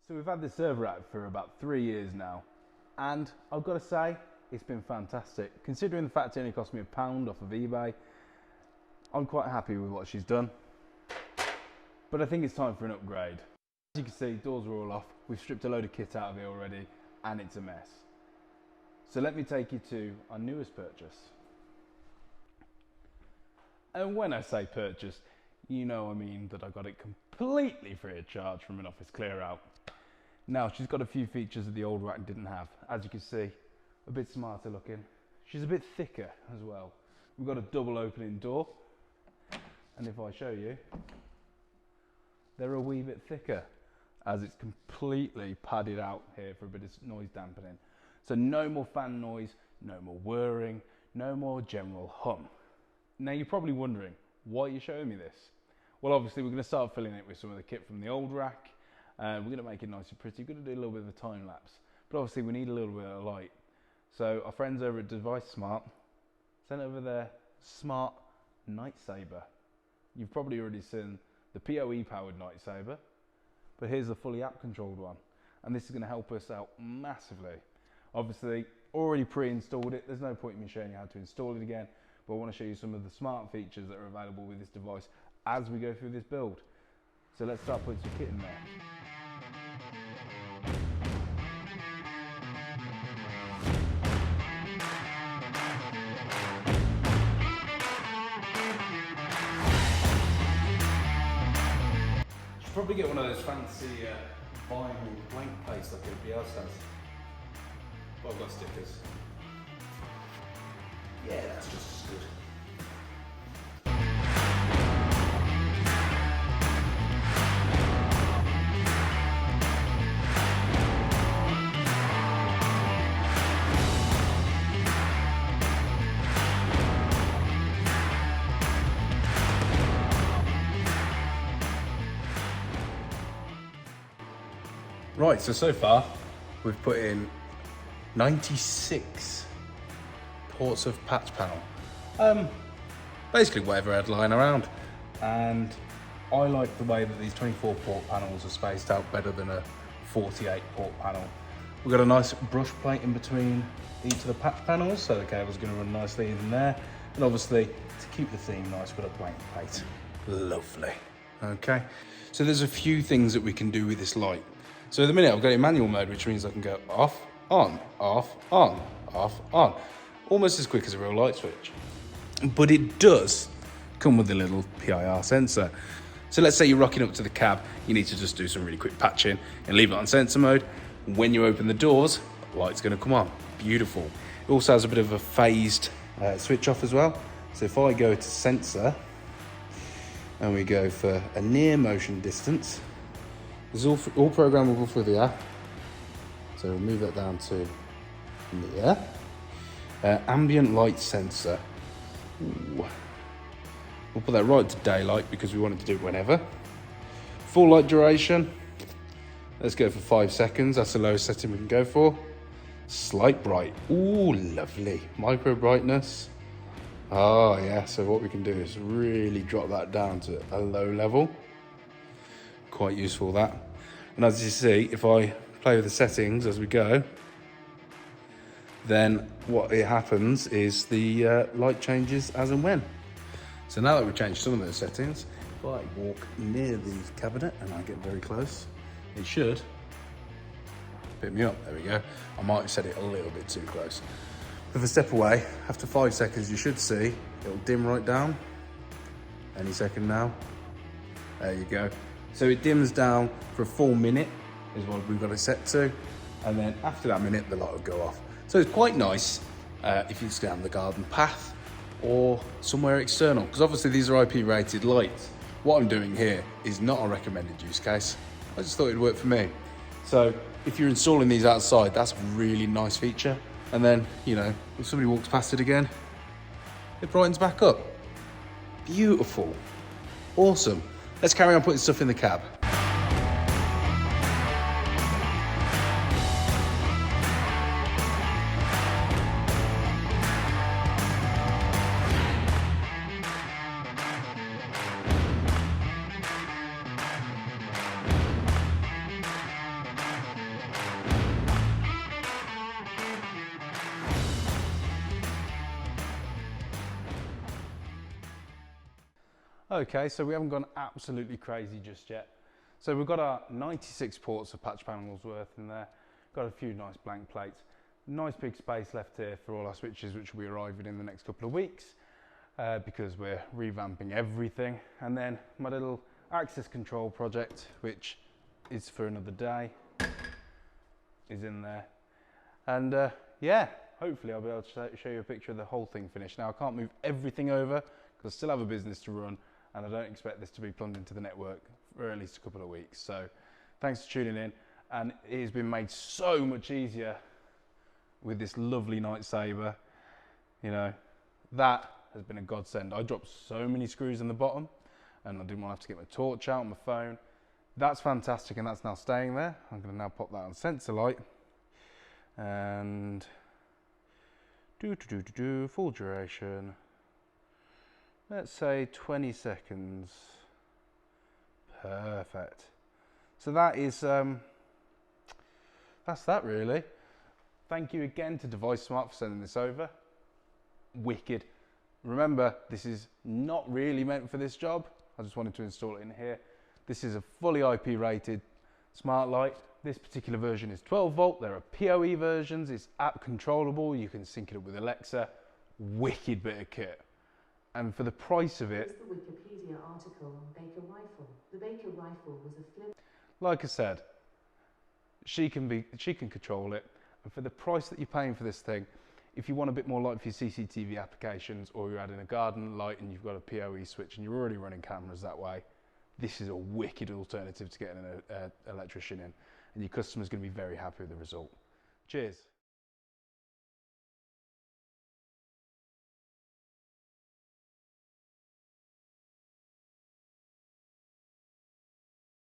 So we've had this server app for about 3 years now, and I've got to say, it's been fantastic. Considering the fact it only cost me £1 off of eBay, I'm quite happy with what she's done. But I think it's time for an upgrade. As you can see, doors are all off. We've stripped a load of kit out of here already, and it's a mess. So let me take you to our newest purchase. And when I say purchase, you know I mean that I got it completely free of charge from an office clear out. Now, she's got a few features that the old rack didn't have. As you can see, a bit smarter looking. She's a bit thicker as well. We've got a double opening door. And if I show you, they're a wee bit thicker, as it's completely padded out here for a bit of noise dampening. So no more fan noise, no more whirring, no more general hum. Now you're probably wondering, why are you showing me this? Well, obviously we're going to start filling it with some of the kit from the old rack. We're going to make it nice and pretty. We're going to do a little bit of a time lapse. But obviously we need a little bit of light. So our friends over at Device Smart sent over their smart night saber. You've probably already seen the PoE powered night saber, but here's the fully app controlled one. And this is going to help us out massively. Obviously, already pre-installed it. There's no point in me showing you how to install it again, but I want to show you some of the smart features that are available with this device as we go through this build. So let's start putting some kit in there. Should probably get one of those fancy vinyl blank plates like everybody else has. But I've got stickers. Yeah, that's just as good. Right, so far we've put in 96 ports of patch panel. Basically whatever I had lying around. And I like the way that these 24 port panels are spaced out better than a 48 port panel. We've got a nice brush plate in between each of the patch panels, so the cable's going to run nicely in there. And obviously, to keep the theme nice, we've got a blank plate. Lovely. Okay, so there's a few things that we can do with this light. So at the minute I've got it in manual mode, which means I can go off, on, off, on, off, on. Almost as quick as a real light switch. But it does come with a little PIR sensor. So let's say you're rocking up to the cab, you need to just do some really quick patching and leave it on sensor mode. When you open the doors, the light's gonna come on. Beautiful. It also has a bit of a phased switch off as well. So if I go to sensor and we go for a near motion distance, it's all programmable through the app. So we'll move that down to near. Ambient light sensor. Ooh. We'll put that right to daylight because we wanted to do it whenever. Full light duration. Let's go for 5 seconds. That's the lowest setting we can go for. Slight bright. Ooh, lovely. Micro brightness. Oh yeah, so what we can do is really drop that down to a low level. Quite useful that. And as you see, if I play with the settings as we go, then what happens is the light changes as and when. So now that we've changed some of those settings, if I walk near the cabinet and I get very close, it should pick me up. There we go. I might have set it a little bit too close. If I step away, after 5 seconds, you should see it'll dim right down. Any second now. There you go. So it dims down for a full minute is what we've got it set to. And then after that minute, the light will go off. So it's quite nice if you stay down the garden path or somewhere external, because obviously these are IP rated lights. What I'm doing here is not a recommended use case. I just thought it'd work for me. So if you're installing these outside, that's a really nice feature. And then, you know, if somebody walks past it again, it brightens back up. Beautiful. Awesome. Let's carry on putting stuff in the cab. Okay, so we haven't gone absolutely crazy just yet. So we've got our 96 ports of patch panels worth in there. Got a few nice blank plates. Nice big space left here for all our switches, which will be arriving in the next couple of weeks because we're revamping everything. And then my little access control project, which is for another day, is in there. And yeah, hopefully I'll be able to show you a picture of the whole thing finished. Now I can't move everything over because I still have a business to run, and I don't expect this to be plumbed into the network for at least a couple of weeks. So thanks for tuning in, and it has been made so much easier with this lovely night Sabre. You know, that has been a godsend. I dropped so many screws in the bottom and I didn't want to have to get my torch out on my phone. That's fantastic, and that's now staying there. I'm going to now pop that on sensor light and full duration. Let's say 20 seconds. Perfect. So that is, that's that really. Thank you again to Device Smart for sending this over. Wicked. Remember, this is not really meant for this job. I just wanted to install it in here. This is a fully IP rated smart light. This particular version is 12 volt. There are PoE versions. It's app controllable. You can sync it up with Alexa. Wicked bit of kit. And for the price of it... Here's the Wikipedia article on Baker Rifle. The Baker Rifle was a flip... Like I said, she can control it. And for the price that you're paying for this thing, if you want a bit more light for your CCTV applications, or you're adding a garden light and you've got a PoE switch and you're already running cameras that way, this is a wicked alternative to getting an electrician in. And your customer's going to be very happy with the result. Cheers.